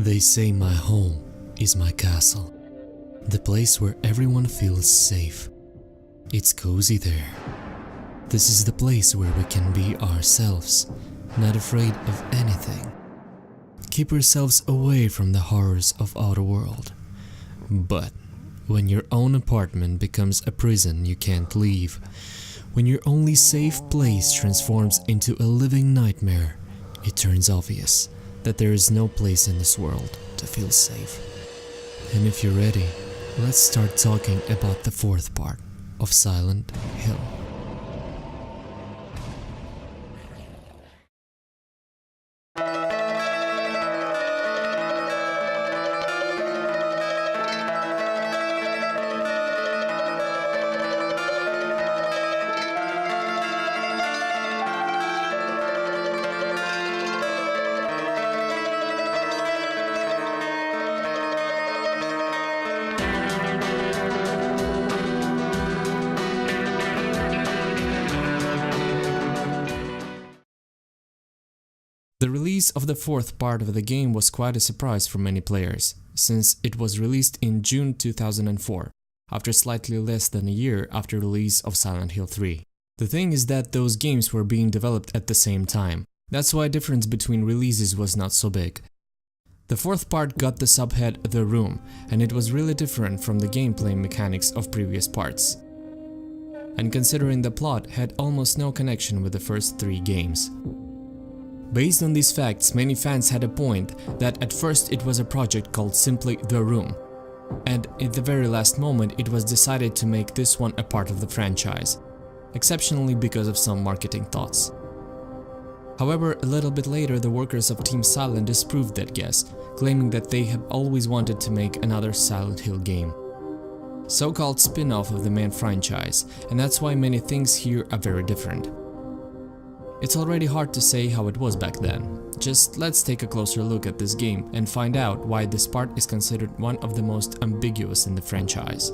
They say my home is my castle, the place where everyone feels safe. It's cozy there. This is the place where we can be ourselves, not afraid of anything. Keep yourselves away from the horrors of outer world. But when your own apartment becomes a prison you can't leave, when your only safe place transforms into a living nightmare, it turns obvious that there is no place in this world to feel safe. And if you're ready, let's start talking about the fourth part of Silent Hill. The release of the fourth part of the game was quite a surprise for many players, since it was released in June 2004, after slightly less than a year after release of Silent Hill 3. The thing is that those games were being developed at the same time, that's why difference between releases was not so big. The fourth part got the subhead The Room, and it was really different from the gameplay mechanics of previous parts. And considering the plot had almost no connection with the first three games. Based on these facts, many fans had a point that at first it was a project called simply The Room, and at the very last moment it was decided to make this one a part of the franchise, exceptionally because of some marketing thoughts. However, a little bit later the workers of Team Silent disproved that guess, claiming that they have always wanted to make another Silent Hill game. So-called spin-off of the main franchise, and that's why many things here are very different. It's already hard to say how it was back then. Just let's take a closer look at this game and find out why this part is considered one of the most ambiguous in the franchise.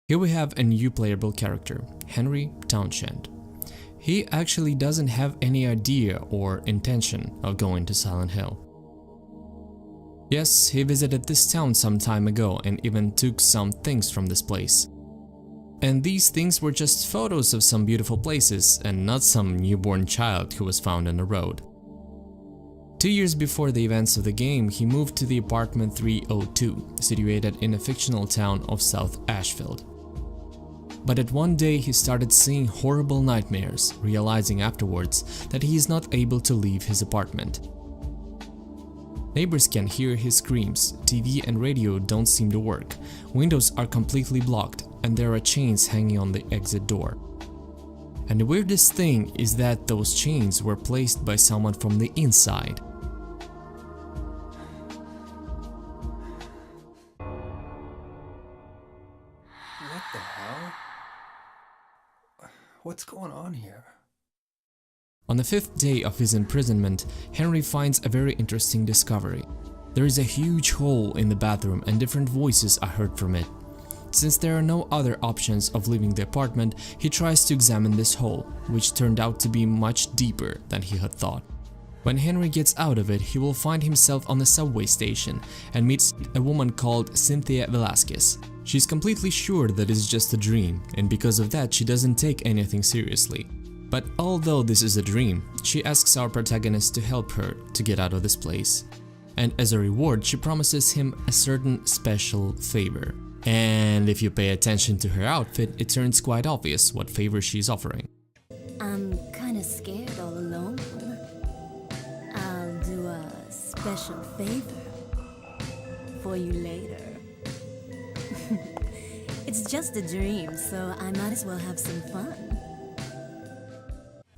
Here we have a new playable character, Henry Townshend. He actually doesn't have any idea or intention of going to Silent Hill. Yes, he visited this town some time ago and even took some things from this place. And these things were just photos of some beautiful places and not some newborn child who was found on the road. 2 years before the events of the game, he moved to the apartment 302, situated in a fictional town of South Ashfield. But at one day he started seeing horrible nightmares, realizing afterwards that he is not able to leave his apartment. Neighbors can hear his screams, TV and radio don't seem to work, windows are completely blocked, and there are chains hanging on the exit door. And the weirdest thing is that those chains were placed by someone from the inside. What the hell? What's going on here? On the fifth day of his imprisonment, Henry finds a very interesting discovery. There is a huge hole in the bathroom and different voices are heard from it. Since there are no other options of leaving the apartment, he tries to examine this hole, which turned out to be much deeper than he had thought. When Henry gets out of it, he will find himself on a subway station and meets a woman called Cynthia Velasquez. She's completely sure that it's just a dream, and because of that she doesn't take anything seriously. But although this is a dream, she asks our protagonist to help her to get out of this place. And as a reward, she promises him a certain special favor. And if you pay attention to her outfit, it turns quite obvious what favor she's offering. I'm kinda scared all alone. I'll do a special favor for you later. It's just a dream, so I might as well have some fun.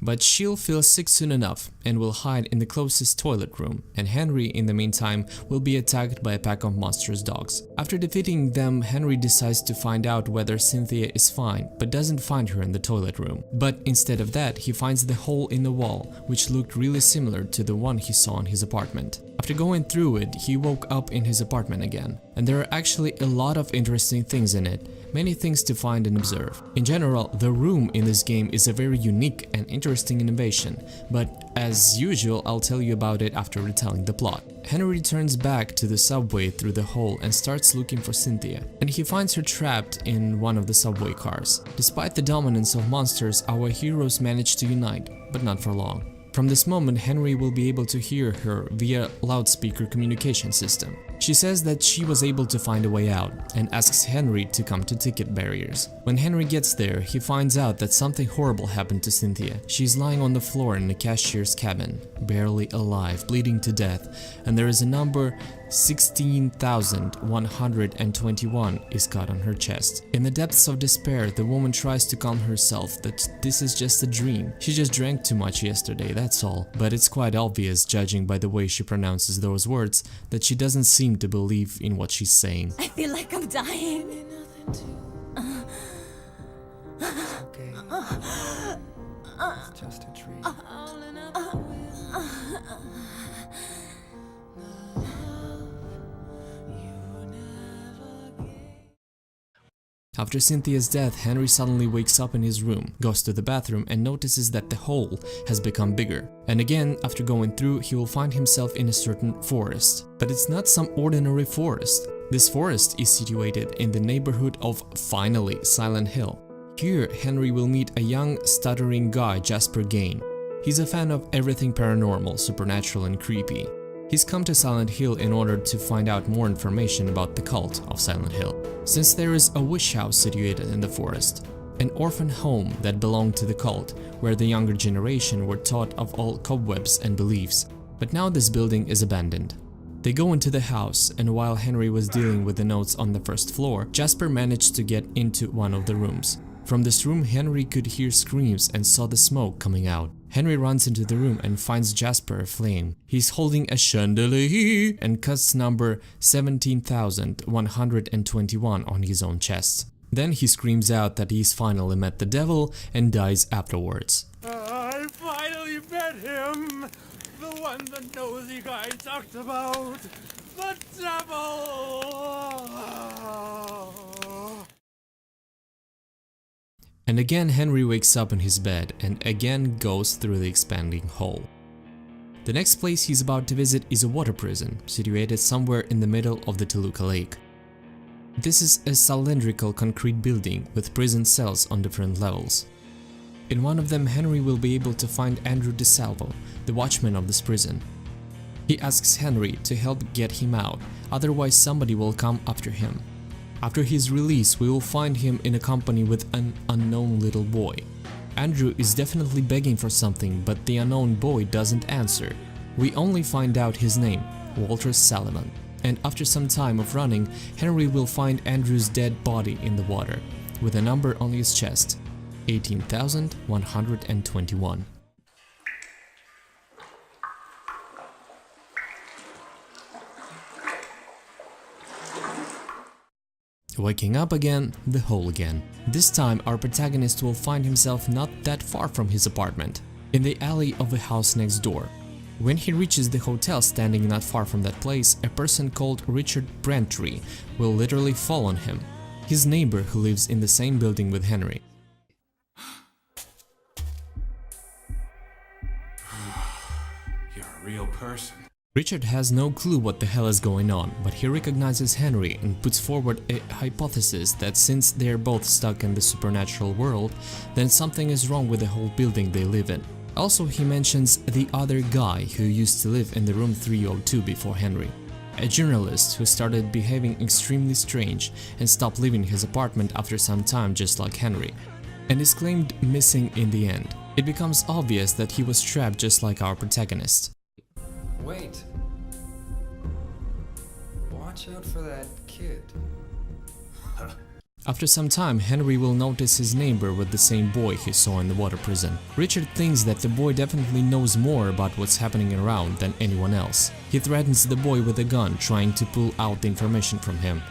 But she'll feel sick soon enough and will hide in the closest toilet room, and Henry in the meantime will be attacked by a pack of monstrous dogs. After defeating them, Henry decides to find out whether Cynthia is fine, but doesn't find her in the toilet room. But instead of that, he finds the hole in the wall, which looked really similar to the one he saw in his apartment. After going through it, he woke up in his apartment again, and there are actually a lot of interesting things in it. Many things to find and observe. In general, the room in this game is a very unique and interesting innovation, but as usual, I'll tell you about it after retelling the plot. Henry returns back to the subway through the hole and starts looking for Cynthia, and he finds her trapped in one of the subway cars. Despite the dominance of monsters, our heroes manage to unite, but not for long. From this moment, Henry will be able to hear her via loudspeaker communication system. She says that she was able to find a way out and asks Henry to come to ticket barriers. When Henry gets there, he finds out that something horrible happened to Cynthia. She's lying on the floor in the cashier's cabin, barely alive, bleeding to death, and there is a number 16,121 is cut on her chest. In the depths of despair, the woman tries to calm herself that this is just a dream. She just drank too much yesterday, that's all. But it's quite obvious, judging by the way she pronounces those words, that she doesn't seem to believe in what she's saying. I feel like I'm dying. It's okay. It's just a dream. After Cynthia's death, Henry suddenly wakes up in his room, goes to the bathroom and notices that the hole has become bigger. And again, after going through, he will find himself in a certain forest. But it's not some ordinary forest. This forest is situated in the neighborhood of, finally, Silent Hill. Here, Henry will meet a young, stuttering guy, Jasper Gain. He's a fan of everything paranormal, supernatural and creepy. He's come to Silent Hill in order to find out more information about the cult of Silent Hill, since there is a wish house situated in the forest, an orphan home that belonged to the cult, where the younger generation were taught of all cobwebs and beliefs. But now this building is abandoned. They go into the house, and while Henry was dealing with the notes on the first floor, Jasper managed to get into one of the rooms. From this room, Henry could hear screams and saw the smoke coming out. Henry runs into the room and finds Jasper aflame. He's holding a chandelier and cuts number 17,121 on his own chest. Then he screams out that he's finally met the devil and dies afterwards. I finally met him! The one the nosy guy talked about! The devil! And again Henry wakes up in his bed and again goes through the expanding hole. The next place he's about to visit is a water prison, situated somewhere in the middle of the Toluca Lake. This is a cylindrical concrete building with prison cells on different levels. In one of them, Henry will be able to find Andrew DeSalvo, the watchman of this prison. He asks Henry to help get him out, otherwise somebody will come after him. After his release, we will find him in a company with an unknown little boy. Andrew is definitely begging for something, but the unknown boy doesn't answer. We only find out his name, Walter Salomon. And after some time of running, Henry will find Andrew's dead body in the water, with a number on his chest, 18,121. Waking up again, the hole again. This time our protagonist will find himself not that far from his apartment, in the alley of the house next door. When he reaches the hotel standing not far from that place, a person called Richard Brantree will literally fall on him, his neighbor who lives in the same building with Henry. You're a real person. Richard has no clue what the hell is going on, but he recognizes Henry and puts forward a hypothesis that since they're both stuck in the supernatural world, then something is wrong with the whole building they live in. Also, he mentions the other guy who used to live in the room 302 before Henry, a journalist who started behaving extremely strange and stopped leaving his apartment after some time just like Henry, and is claimed missing in the end. It becomes obvious that he was trapped just like our protagonist. Wait. Watch out for that kid. After some time, Henry will notice his neighbor with the same boy he saw in the water prison. Richard thinks that the boy definitely knows more about what's happening around than anyone else. He threatens the boy with a gun, trying to pull out the information from him.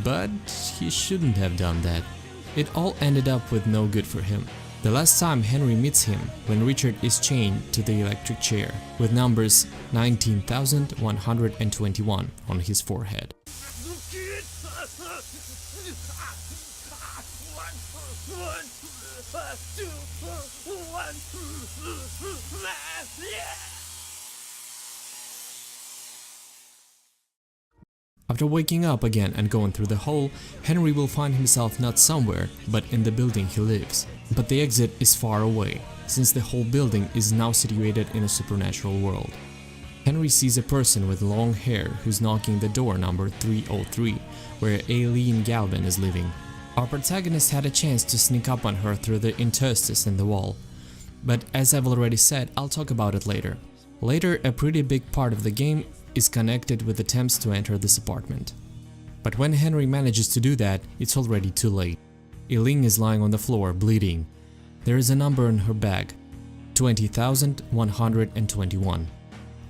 But he shouldn't have done that. It all ended up with no good for him. The last time Henry meets him, when Richard is chained to the electric chair, with numbers 19,121 on his forehead. After waking up again and going through the hole, Henry will find himself not somewhere, but in the building he lives. But the exit is far away, since the whole building is now situated in a supernatural world. Henry sees a person with long hair who's knocking the door number 303, where Aileen Galvin is living. Our protagonist had a chance to sneak up on her through the interstice in the wall. But as I've already said, I'll talk about it later. Later, a pretty big part of the game is connected with attempts to enter this apartment. But when Henry manages to do that, it's already too late. Aileen is lying on the floor, bleeding. There is a number on her bag, 20,121.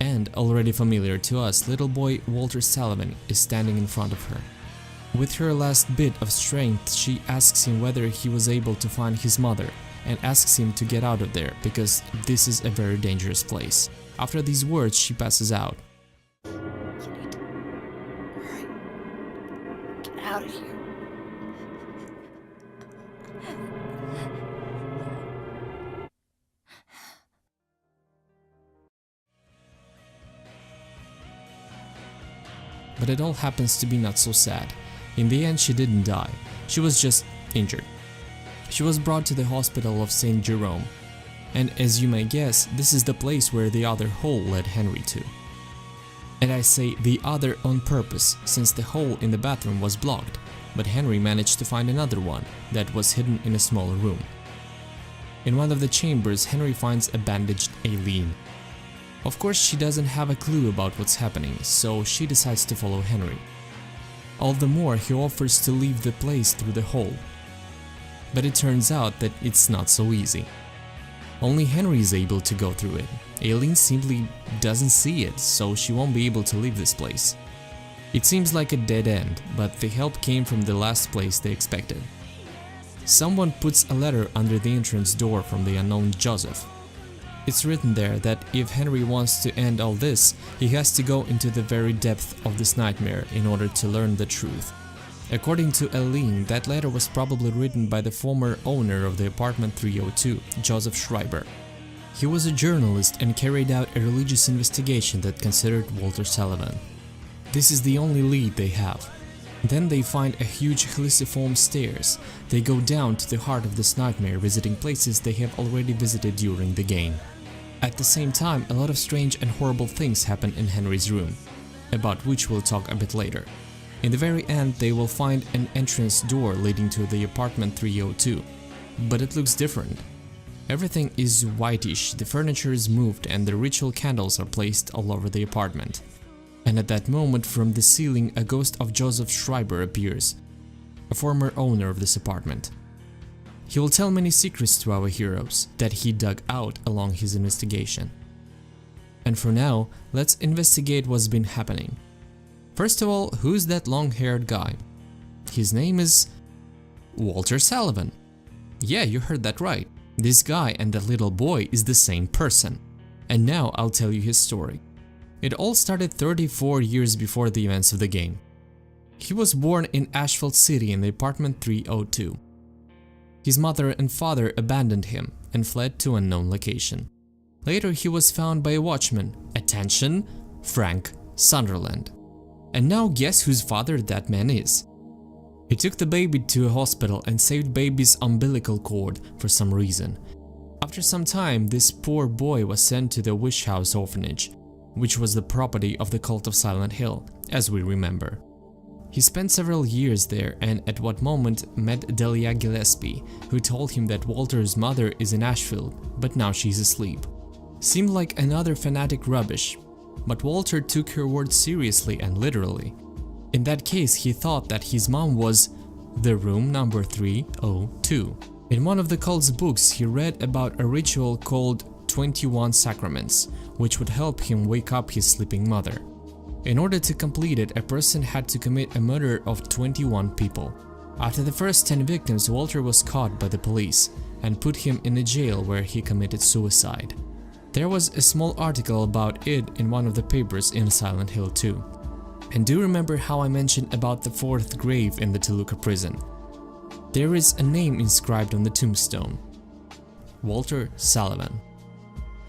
And, already familiar to us, little boy Walter Sullivan is standing in front of her. With her last bit of strength, she asks him whether he was able to find his mother, and asks him to get out of there, because this is a very dangerous place. After these words, she passes out. You need to hurry. Get out of here. But it all happens to be not so sad. In the end, she didn't die. She was just injured. She was brought to the hospital of St. Jerome. And as you may guess, this is the place where the other hole led Henry to. And I say the other on purpose, since the hole in the bathroom was blocked, but Henry managed to find another one that was hidden in a smaller room. In one of the chambers, Henry finds a bandaged Aileen. Of course, she doesn't have a clue about what's happening, so she decides to follow Henry. All the more, he offers to leave the place through the hole. But it turns out that it's not so easy. Only Henry is able to go through it. Aileen simply doesn't see it, so she won't be able to leave this place. It seems like a dead end, but the help came from the last place they expected. Someone puts a letter under the entrance door from the unknown Joseph. It's written there that if Henry wants to end all this, he has to go into the very depth of this nightmare in order to learn the truth. According to Aileen, that letter was probably written by the former owner of the apartment 302, Joseph Schreiber. He was a journalist and carried out a religious investigation that considered Walter Sullivan. This is the only lead they have. Then they find a huge heliform stairs. They go down to the heart of this nightmare, visiting places they have already visited during the game. At the same time, a lot of strange and horrible things happen in Henry's room, about which we'll talk a bit later. In the very end, they will find an entrance door leading to the apartment 302, but it looks different. Everything is whitish, the furniture is moved and the ritual candles are placed all over the apartment. And at that moment, from the ceiling, a ghost of Joseph Schreiber appears, a former owner of this apartment. He will tell many secrets to our heroes that he dug out along his investigation. And for now, let's investigate what's been happening. First of all, who's that long-haired guy? His name is Walter Sullivan. Yeah, you heard that right. This guy and that little boy is the same person. And now I'll tell you his story. It all started 34 years before the events of the game. He was born in Asheville City in the apartment 302. His mother and father abandoned him and fled to an unknown location. Later he was found by a watchman, attention, Frank Sunderland. And now guess whose father that man is. He took the baby to a hospital and saved baby's umbilical cord for some reason. After some time, this poor boy was sent to the Wish House orphanage, which was the property of the cult of Silent Hill, as we remember. He spent several years there and at what moment met Delia Gillespie, who told him that Walter's mother is in Asheville, but now she's asleep. Seemed like another fanatic rubbish, but Walter took her words seriously and literally. In that case, he thought that his mom was the room number 302. In one of the cult's books, he read about a ritual called 21 Sacraments, which would help him wake up his sleeping mother. In order to complete it, a person had to commit a murder of 21 people. After the first 10 victims, Walter was caught by the police and put him in a jail where he committed suicide. There was a small article about it in one of the papers in Silent Hill 2. And do you remember how I mentioned about the fourth grave in the Toluca prison? There is a name inscribed on the tombstone: Walter Sullivan.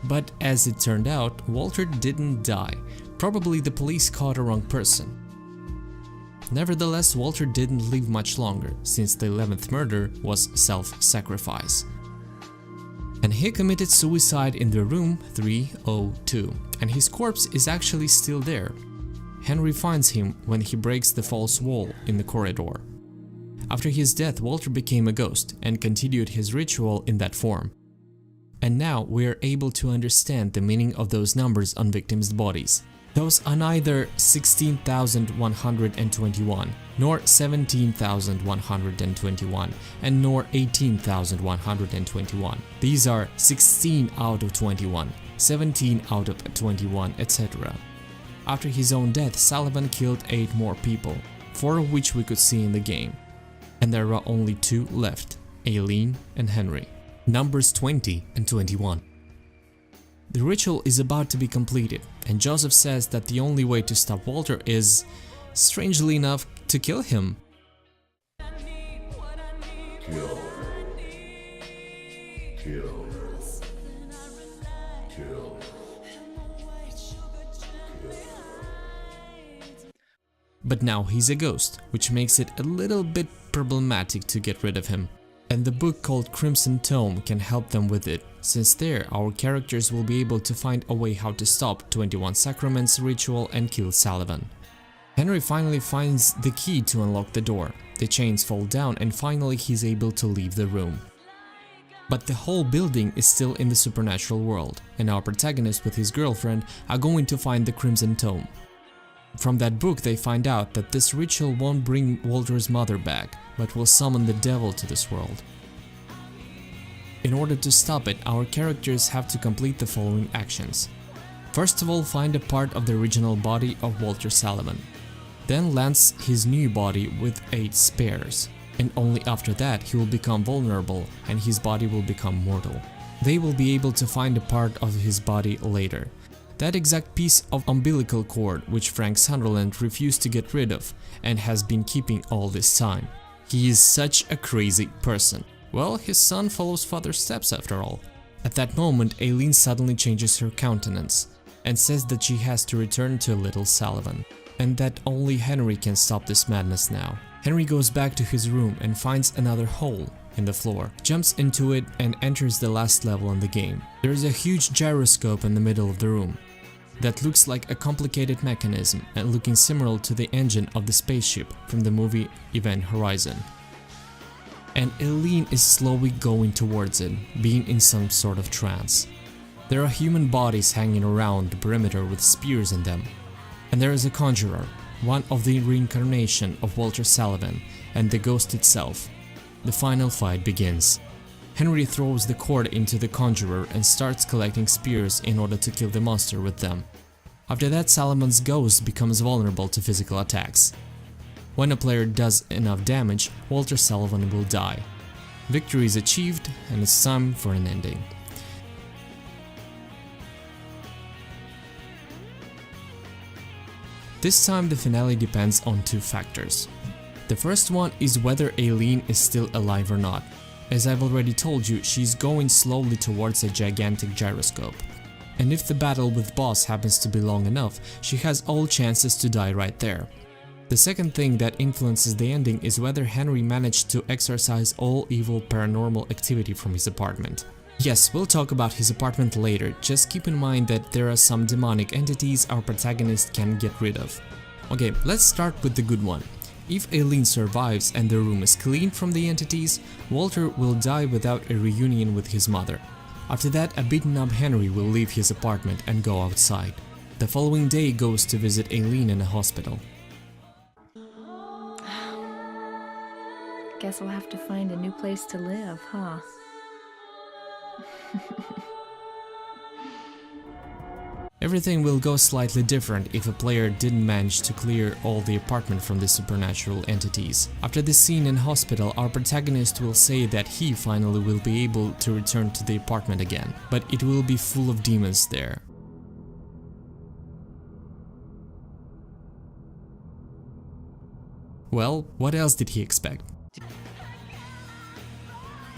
But as it turned out, Walter didn't die. Probably the police caught a wrong person. Nevertheless, Walter didn't live much longer, since the 11th murder was self-sacrifice. And he committed suicide in the room 302, and his corpse is actually still there. Henry finds him when he breaks the false wall in the corridor. After his death, Walter became a ghost and continued his ritual in that form. And now we are able to understand the meaning of those numbers on victims' bodies. Those are neither 16,121, nor 17,121, and nor 18,121. These are 16 out of 21, 17 out of 21, etc. After his own death, Sullivan killed 8 more people, 4 of which we could see in the game. And there are only 2 left, Aileen and Henry. Numbers 20 and 21. The ritual is about to be completed, and Joseph says that the only way to stop Walter is, strangely enough, to kill him. Kill. Kill. Kill. But now he's a ghost, which makes it a little bit problematic to get rid of him. And the book called Crimson Tome can help them with it, since there our characters will be able to find a way how to stop 21 Sacraments ritual and kill Sullivan. Henry finally finds the key to unlock the door, the chains fall down and finally he's able to leave the room. But the whole building is still in the supernatural world, and our protagonist with his girlfriend are going to find the Crimson Tome. From that book they find out that this ritual won't bring Walter's mother back, but will summon the devil to this world. In order to stop it, our characters have to complete the following actions. First of all, find a part of the original body of Walter Sullivan. Then lance his new body with 8 spears, and only after that he will become vulnerable and his body will become mortal. They will be able to find a part of his body later. That exact piece of umbilical cord which Frank Sunderland refused to get rid of and has been keeping all this time. He is such a crazy person. Well, his son follows father's steps after all. At that moment, Aileen suddenly changes her countenance and says that she has to return to little Sullivan, and that only Henry can stop this madness now. Henry goes back to his room and finds another hole in the floor, jumps into it and enters the last level in the game. There is a huge gyroscope in the middle of the room that looks like a complicated mechanism and looking similar to the engine of the spaceship from the movie Event Horizon. And Aileen is slowly going towards it, being in some sort of trance. There are human bodies hanging around the perimeter with spears in them. And there is a conjurer, one of the reincarnation of Walter Sullivan, and the ghost itself. The final fight begins. Henry throws the cord into the conjurer and starts collecting spears in order to kill the monster with them. After that, Sullivan's ghost becomes vulnerable to physical attacks. When a player does enough damage, Walter Sullivan will die. Victory is achieved and it's time for an ending. This time the finale depends on 2 factors. The first one is whether Aileen is still alive or not. As I've already told you, she's going slowly towards a gigantic gyroscope. And if the battle with boss happens to be long enough, she has all chances to die right there. The second thing that influences the ending is whether Henry managed to exorcise all evil paranormal activity from his apartment. Yes, we'll talk about his apartment later, just keep in mind that there are some demonic entities our protagonist can get rid of. Okay, let's start with the good one. If Aileen survives and the room is clean from the entities, Walter will die without a reunion with his mother. After that, a beaten up Henry will leave his apartment and go outside. The following day goes to visit Aileen in a hospital. Guess we'll have to find a new place to live, huh? Everything will go slightly different if a player didn't manage to clear all the apartment from the supernatural entities. After this scene in hospital, our protagonist will say that he finally will be able to return to the apartment again, but it will be full of demons there. Well, what else did he expect?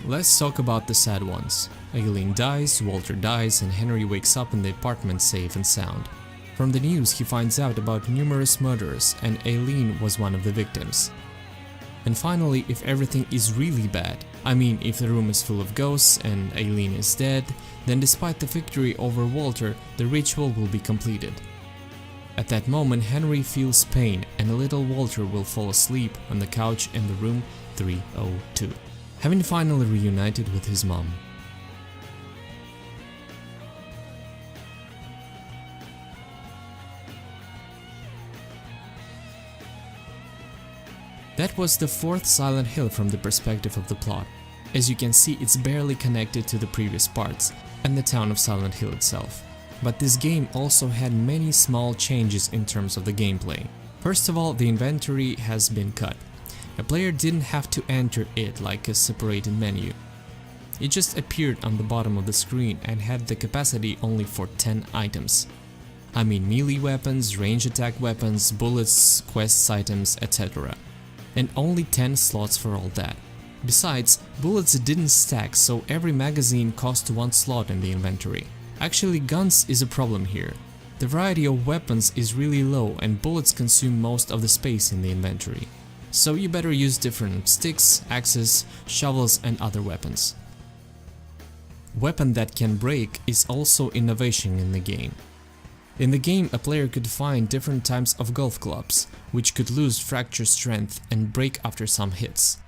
Let's talk about the sad ones. Aileen dies, Walter dies, and Henry wakes up in the apartment safe and sound. From the news he finds out about numerous murders, and Aileen was one of the victims. And finally, if everything is really bad, I mean if the room is full of ghosts and Aileen is dead, then despite the victory over Walter, the ritual will be completed. At that moment, Henry feels pain and a little Walter will fall asleep on the couch in the room 302, having finally reunited with his mom. That was the fourth Silent Hill from the perspective of the plot. As you can see, it's barely connected to the previous parts and the town of Silent Hill itself. But this game also had many small changes in terms of the gameplay. First of all, the inventory has been cut. A player didn't have to enter it like a separated menu. It just appeared on the bottom of the screen and had the capacity only for 10 items. I mean melee weapons, range attack weapons, bullets, quests items, etc. And only 10 slots for all that. Besides, bullets didn't stack, so every magazine cost 1 slot in the inventory. Actually, guns is a problem here. The variety of weapons is really low and bullets consume most of the space in the inventory. So you better use different sticks, axes, shovels and other weapons. Weapon that can break is also innovation in the game. In the game, a player could find different types of golf clubs, which could lose fracture strength and break after some hits.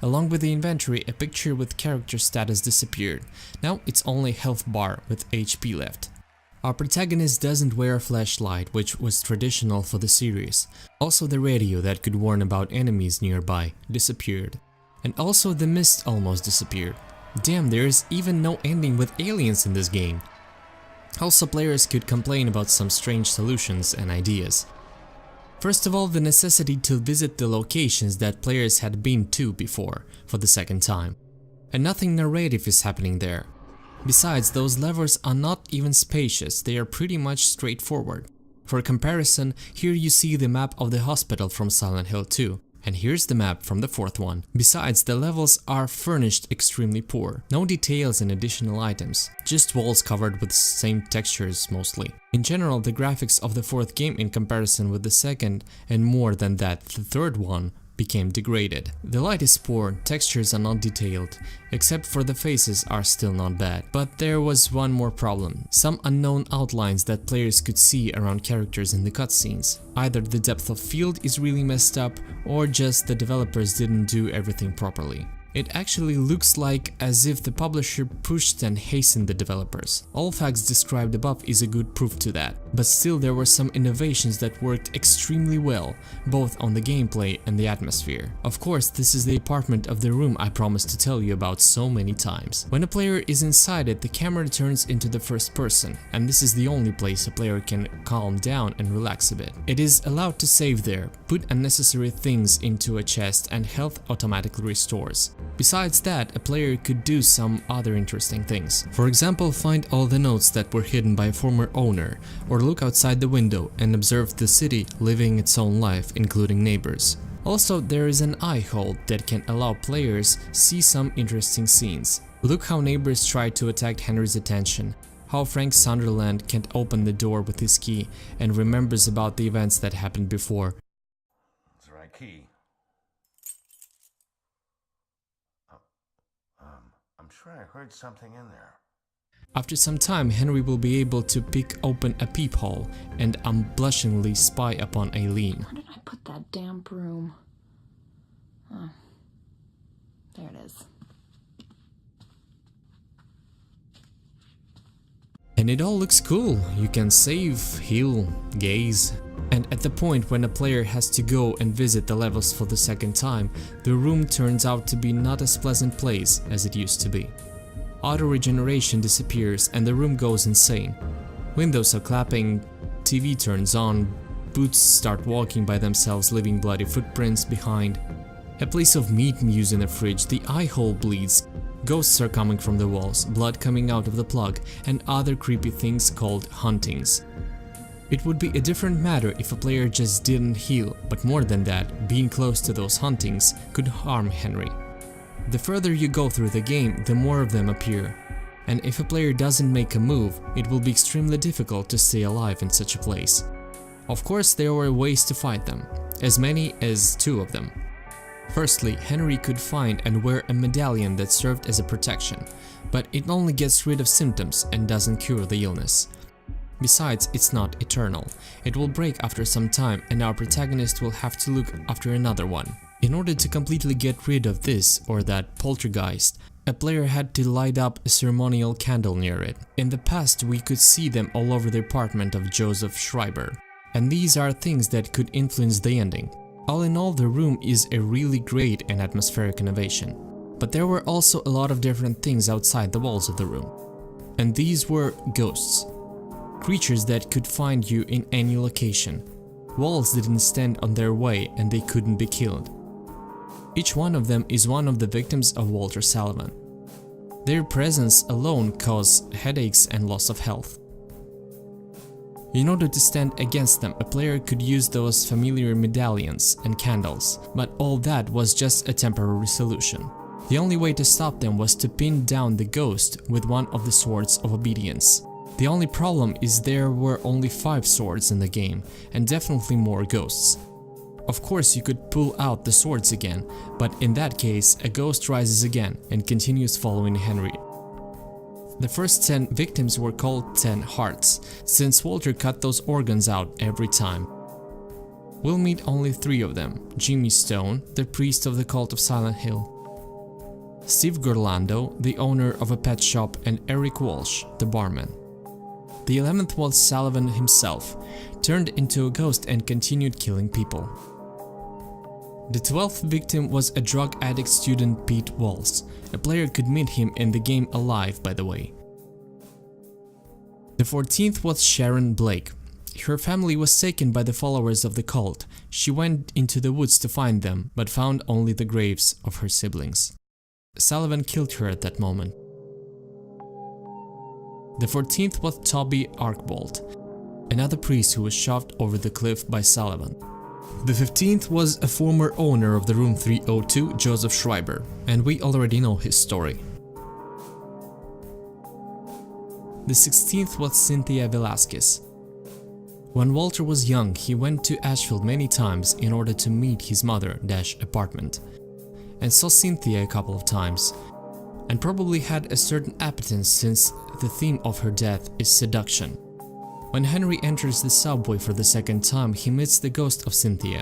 Along with the inventory, a picture with character status disappeared. Now it's only health bar with HP left. Our protagonist doesn't wear a flashlight, which was traditional for the series. Also the radio that could warn about enemies nearby disappeared. And also the mist almost disappeared. Damn, there is even no ending with aliens in this game. Also, players could complain about some strange solutions and ideas. First of all, the necessity to visit the locations that players had been to before for the second time. And nothing narrative is happening there. Besides, those levels are not even spacious, they are pretty much straightforward. For comparison, here you see the map of the hospital from Silent Hill 2. And here's the map from the fourth one. Besides, the levels are furnished extremely poor. No details and additional items, just walls covered with same textures mostly. In general, the graphics of the fourth game in comparison with the second, and more than that, the third one, became degraded. The light is poor, textures are not detailed, except for the faces are still not bad. But there was one more problem, some unknown outlines that players could see around characters in the cutscenes. Either the depth of field is really messed up, or just the developers didn't do everything properly. It actually looks like as if the publisher pushed and hastened the developers. All facts described above is a good proof to that, but still there were some innovations that worked extremely well, both on the gameplay and the atmosphere. Of course, this is the apartment of the room I promised to tell you about so many times. When a player is inside it, the camera turns into the first person, and this is the only place a player can calm down and relax a bit. It is allowed to save there, put unnecessary things into a chest, and health automatically restores. Besides that, a player could do some other interesting things. For example, find all the notes that were hidden by a former owner, or look outside the window and observe the city living its own life, including neighbors. Also, there is an eye hole that can allow players see some interesting scenes. Look how neighbors try to attack Henry's attention, how Frank Sunderland can't open the door with his key and remembers about the events that happened before. That's the right key. I'm sure I heard something in there. After some time, Henry will be able to pick open a peephole and unblushingly spy upon Aileen. Where did I put that damn broom? Oh, there it is. And it all looks cool. You can save, heal, gaze. And at the point when a player has to go and visit the levels for the second time, the room turns out to be not as pleasant place as it used to be. Auto-regeneration disappears and the room goes insane. Windows are clapping, TV turns on, boots start walking by themselves, leaving bloody footprints behind. A piece of meat mews in the fridge, the eye hole bleeds, ghosts are coming from the walls, blood coming out of the plug, and other creepy things called hauntings. It would be a different matter if a player just didn't heal, but more than that, being close to those hauntings could harm Henry. The further you go through the game, the more of them appear, and if a player doesn't make a move, it will be extremely difficult to stay alive in such a place. Of course, there were ways to fight them, as many as 2 of them. Firstly, Henry could find and wear a medallion that served as a protection, but it only gets rid of symptoms and doesn't cure the illness. Besides, it's not eternal. It will break after some time and our protagonist will have to look after another one. In order to completely get rid of this or that poltergeist, a player had to light up a ceremonial candle near it. In the past, we could see them all over the apartment of Joseph Schreiber, and these are things that could influence the ending. All in all, the room is a really great and atmospheric innovation. But there were also a lot of different things outside the walls of the room. And these were ghosts. Creatures that could find you in any location. Walls didn't stand on their way and they couldn't be killed. Each one of them is one of the victims of Walter Sullivan. Their presence alone caused headaches and loss of health. In order to stand against them, a player could use those familiar medallions and candles, but all that was just a temporary solution. The only way to stop them was to pin down the ghost with one of the swords of obedience. The only problem is there were only 5 swords in the game, and definitely more ghosts. Of course you could pull out the swords again, but in that case a ghost rises again and continues following Henry. The first 10 victims were called 10 hearts, since Walter cut those organs out every time. We'll meet only 3 of them: Jimmy Stone, the priest of the cult of Silent Hill, Steve Gorlando, the owner of a pet shop, and Eric Walsh, the barman. The 11th was Sullivan himself, turned into a ghost and continued killing people. The 12th victim was a drug addict student, Pete Walls. A player could meet him in the game alive, by the way. The 14th was Sharon Blake. Her family was taken by the followers of the cult. She went into the woods to find them, but found only the graves of her siblings. Sullivan killed her at that moment. The 14th was Toby Archbold, another priest who was shoved over the cliff by Sullivan. The 15th was a former owner of the room 302, Joseph Schreiber, and we already know his story. The 16th was Cynthia Velasquez. When Walter was young, he went to Asheville many times in order to meet his mother-apartment, and saw Cynthia a couple of times, and probably had a certain appetite since the theme of her death is seduction. When Henry enters the subway for the second time, he meets the ghost of Cynthia,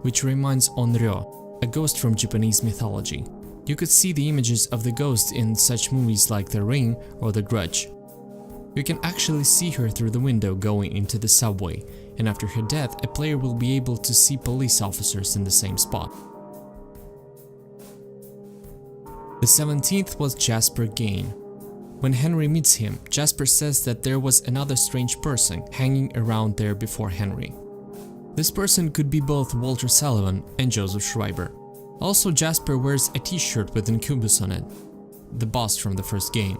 which reminds Onryo, a ghost from Japanese mythology. You could see the images of the ghost in such movies like The Ring or The Grudge. You can actually see her through the window going into the subway, and after her death, a player will be able to see police officers in the same spot. The 17th was Jasper Gain. When Henry meets him, Jasper says that there was another strange person hanging around there before Henry. This person could be both Walter Sullivan and Joseph Schreiber. Also, Jasper wears a t-shirt with Incubus on it, the boss from the first game.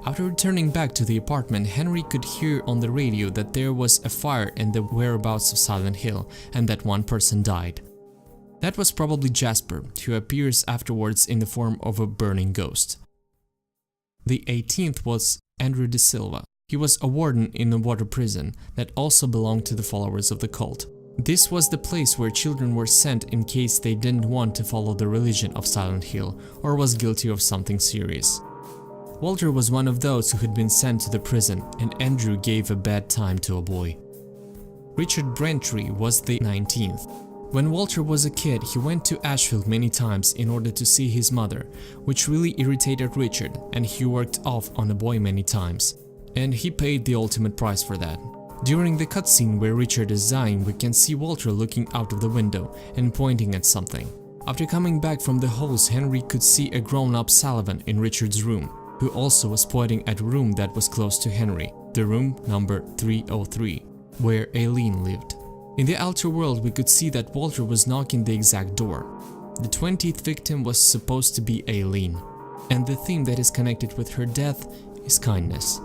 After returning back to the apartment, Henry could hear on the radio that there was a fire in the whereabouts of Silent Hill and that one person died. That was probably Jasper, who appears afterwards in the form of a burning ghost. The 18th was Andrew De Silva. He was a warden in a water prison that also belonged to the followers of the cult. This was the place where children were sent in case they didn't want to follow the religion of Silent Hill or was guilty of something serious. Walter was one of those who had been sent to the prison, and Andrew gave a bad time to a boy. Richard Braintree was the 19th. When Walter was a kid, he went to Asheville many times in order to see his mother, which really irritated Richard, and he worked off on the boy many times. And he paid the ultimate price for that. During the cutscene where Richard is dying, we can see Walter looking out of the window and pointing at something. After coming back from the halls, Henry could see a grown-up Sullivan in Richard's room, who also was pointing at a room that was close to Henry, the room number 303, where Aileen lived. In the outer world, we could see that Walter was knocking the exact door. The 20th victim was supposed to be Aileen, and the theme that is connected with her death is kindness.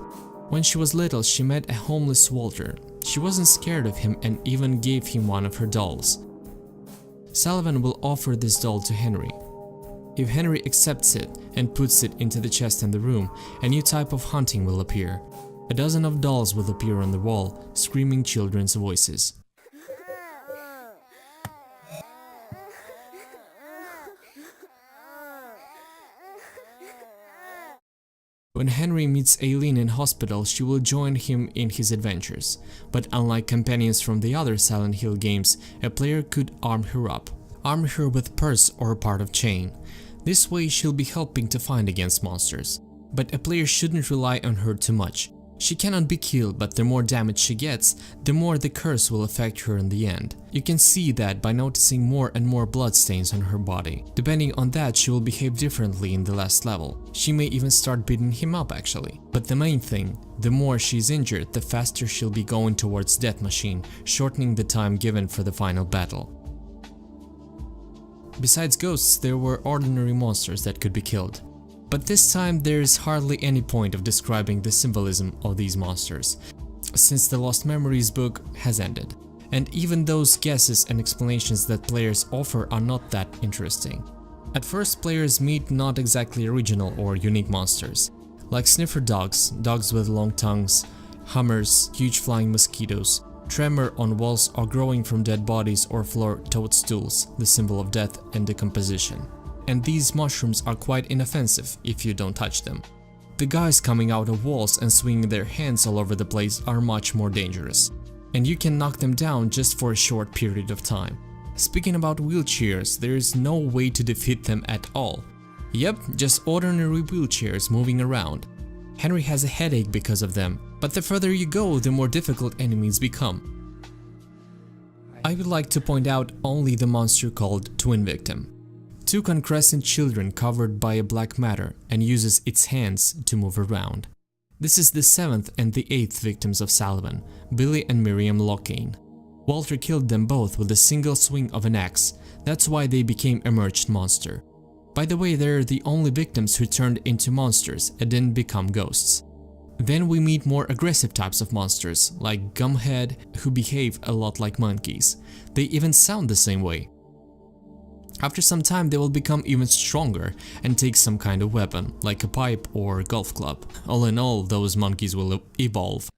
When she was little, she met a homeless Walter. She wasn't scared of him and even gave him one of her dolls. Sullivan will offer this doll to Henry. If Henry accepts it and puts it into the chest in the room, a new type of hunting will appear. A dozen of dolls will appear on the wall, screaming children's voices. When Henry meets Aileen in hospital, she will join him in his adventures. But unlike companions from the other Silent Hill games, a player could arm her up. Arm her with purse or part of chain. This way she'll be helping to fight against monsters. But a player shouldn't rely on her too much. She cannot be killed, but the more damage she gets, the more the curse will affect her in the end. You can see that by noticing more and more bloodstains on her body. Depending on that, she will behave differently in the last level. She may even start beating him up actually. But the main thing, the more she's injured, the faster she'll be going towards Death Machine, shortening the time given for the final battle. Besides ghosts, there were ordinary monsters that could be killed. But this time there is hardly any point of describing the symbolism of these monsters, since the Lost Memories book has ended. And even those guesses and explanations that players offer are not that interesting. At first, players meet not exactly original or unique monsters, like sniffer dogs, dogs with long tongues, hummers, huge flying mosquitoes, tremor on walls or growing from dead bodies or floor toadstools, the symbol of death and decomposition. And these mushrooms are quite inoffensive if you don't touch them. The guys coming out of walls and swinging their hands all over the place are much more dangerous, and you can knock them down just for a short period of time. Speaking about wheelchairs, there is no way to defeat them at all. Yep, just ordinary wheelchairs moving around. Henry has a headache because of them, but the further you go, the more difficult enemies become. I would like to point out only the monster called Twin Victim. Two concrescent children covered by a black matter and uses its hands to move around. This is the 7th and the 8th victims of Sullivan, Billy and Miriam Locane. Walter killed them both with a single swing of an axe, that's why they became a merged monster. By the way, they're the only victims who turned into monsters and didn't become ghosts. Then we meet more aggressive types of monsters, like Gumhead, who behave a lot like monkeys. They even sound the same way. After some time they will become even stronger and take some kind of weapon, like a pipe or golf club. All in all, those monkeys will evolve.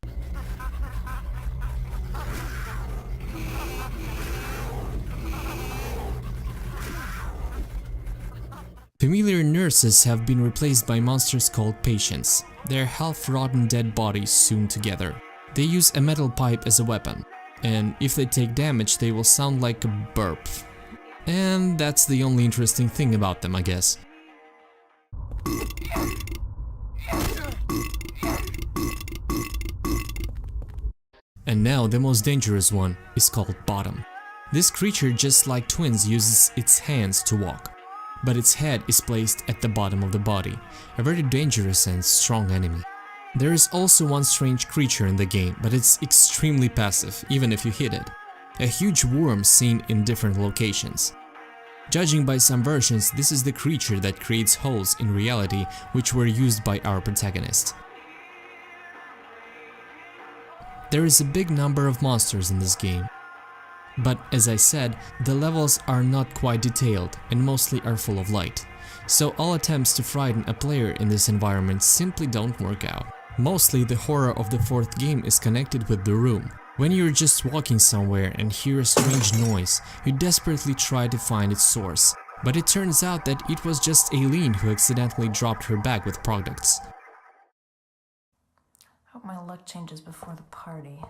Familiar nurses have been replaced by monsters called patients. They're half-rotten dead bodies sewn together. They use a metal pipe as a weapon, and if they take damage they will sound like a burp. And that's the only interesting thing about them, I guess. And now the most dangerous one is called Bottom. This creature, just like twins, uses its hands to walk, but its head is placed at the bottom of the body, a very dangerous and strong enemy. There is also one strange creature in the game, but it's extremely passive, even if you hit it. A huge worm seen in different locations. Judging by some versions, this is the creature that creates holes in reality which were used by our protagonist. There is a big number of monsters in this game, but as I said, the levels are not quite detailed and mostly are full of light, so all attempts to frighten a player in this environment simply don't work out. Mostly the horror of the 4th game is connected with the room. When you're just walking somewhere and hear a strange noise, you desperately try to find its source, but it turns out that it was just Aileen who accidentally dropped her bag with products. Hope my luck changes before the party.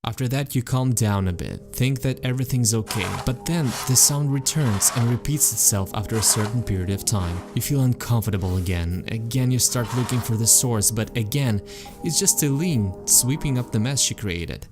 After that you calm down a bit, think that everything's okay, but then the sound returns and repeats itself after a certain period of time. You feel uncomfortable again you start looking for the source, but again, it's just Eileen sweeping up the mess she created.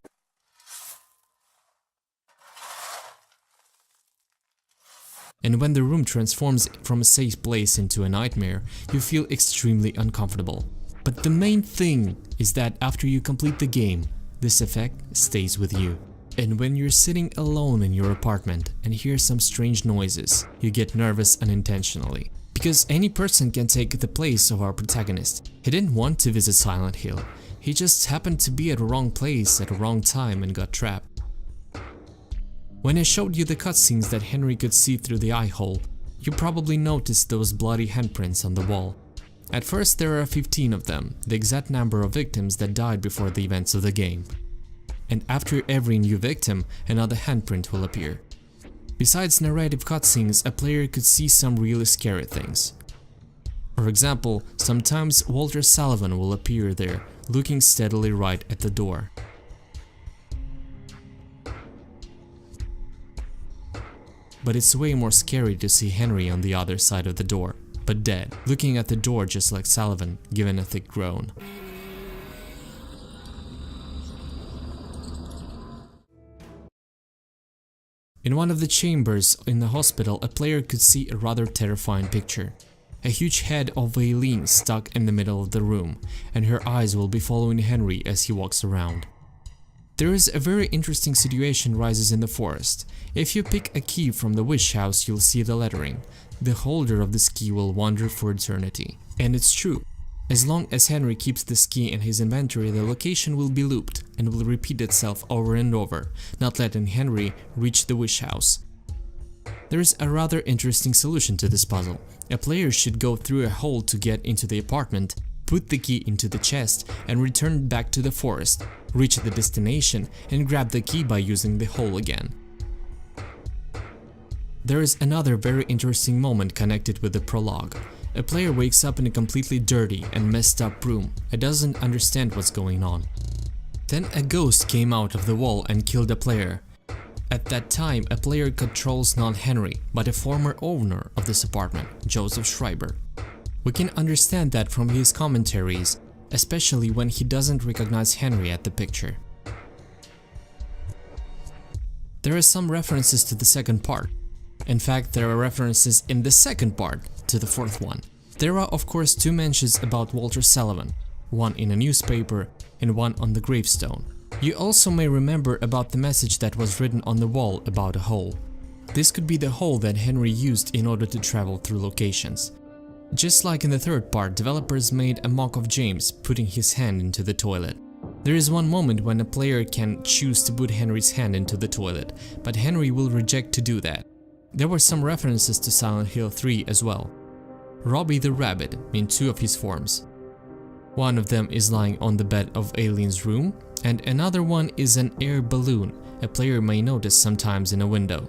And when the room transforms from a safe place into a nightmare, you feel extremely uncomfortable. But the main thing is that after you complete the game, this effect stays with you. And when you're sitting alone in your apartment and hear some strange noises, you get nervous unintentionally. Because any person can take the place of our protagonist. He didn't want to visit Silent Hill, he just happened to be at the wrong place at the wrong time and got trapped. When I showed you the cutscenes that Henry could see through the eye hole, you probably noticed those bloody handprints on the wall. At first there are 15 of them, the exact number of victims that died before the events of the game. And after every new victim, another handprint will appear. Besides narrative cutscenes, a player could see some really scary things. For example, sometimes Walter Sullivan will appear there, looking steadily right at the door. But it's way more scary to see Henry on the other side of the door, but dead, looking at the door just like Sullivan, giving a thick groan. In one of the chambers in the hospital, a player could see a rather terrifying picture. A huge head of Eileen stuck in the middle of the room, and her eyes will be following Henry as he walks around. There is a very interesting situation rises in the forest. If you pick a key from the wish house, you'll see the lettering. The holder of this key will wander for eternity. And it's true. As long as Henry keeps this key in his inventory, the location will be looped and will repeat itself over and over, not letting Henry reach the wish house. There is a rather interesting solution to this puzzle. A player should go through a hole to get into the apartment, put the key into the chest and return back to the forest, reach the destination and grab the key by using the hole again. There is another very interesting moment connected with the prologue. A player wakes up in a completely dirty and messed up room and doesn't understand what's going on. Then a ghost came out of the wall and killed a player. At that time, a player controls not Henry, but a former owner of this apartment, Joseph Schreiber. We can understand that from his commentaries, especially when he doesn't recognize Henry at the picture. There are some references to the second part. In fact, there are references in the second part to the fourth one. There are of course two mentions about Walter Sullivan, one in a newspaper and one on the gravestone. You also may remember about the message that was written on the wall about a hole. This could be the hole that Henry used in order to travel through locations. Just like in the third part, developers made a mock of James putting his hand into the toilet. There is one moment when a player can choose to put Henry's hand into the toilet, but Henry will reject to do that. There were some references to Silent Hill 3 as well. Robbie the Rabbit in two of his forms. One of them is lying on the bed of Eileen's room, and another one is an air balloon a player may notice sometimes in a window.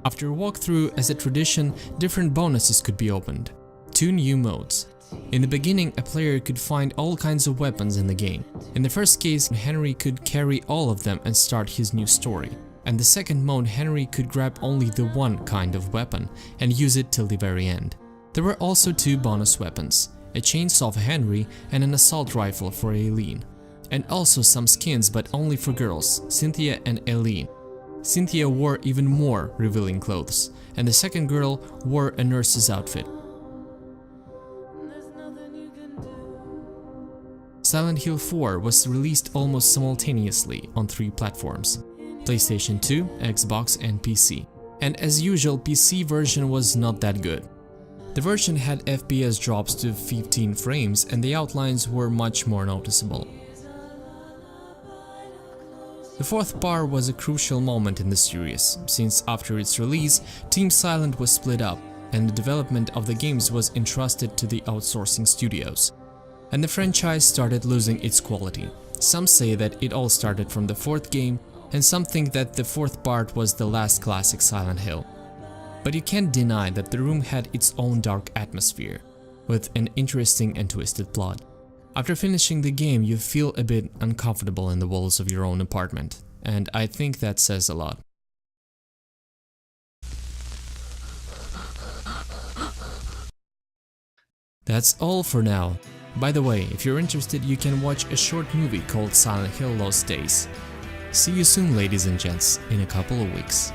After a walkthrough, as a tradition, different bonuses could be opened. 2 new modes. In the beginning, a player could find all kinds of weapons in the game. In the first case, Henry could carry all of them and start his new story. And the second mode, Henry could grab only the one kind of weapon and use it till the very end. There were also 2 bonus weapons, a chainsaw for Henry and an assault rifle for Eileen. And also some skins, but only for girls, Cynthia and Eileen. Cynthia wore even more revealing clothes, and the second girl wore a nurse's outfit. Silent Hill 4 was released almost simultaneously on 3 platforms: PlayStation 2, Xbox and PC. And as usual, PC version was not that good. The version had FPS drops to 15 frames and the outlines were much more noticeable. The fourth part was a crucial moment in the series, since after its release, Team Silent was split up and the development of the games was entrusted to the outsourcing studios. And the franchise started losing its quality. Some say that it all started from the 4th game, and some think that the 4th part was the last classic Silent Hill. But you can't deny that the room had its own dark atmosphere, with an interesting and twisted plot. After finishing the game, you feel a bit uncomfortable in the walls of your own apartment, and I think that says a lot. That's all for now. By the way, if you're interested, you can watch a short movie called Silent Hill Lost Days. See you soon, ladies and gents, in a couple of weeks.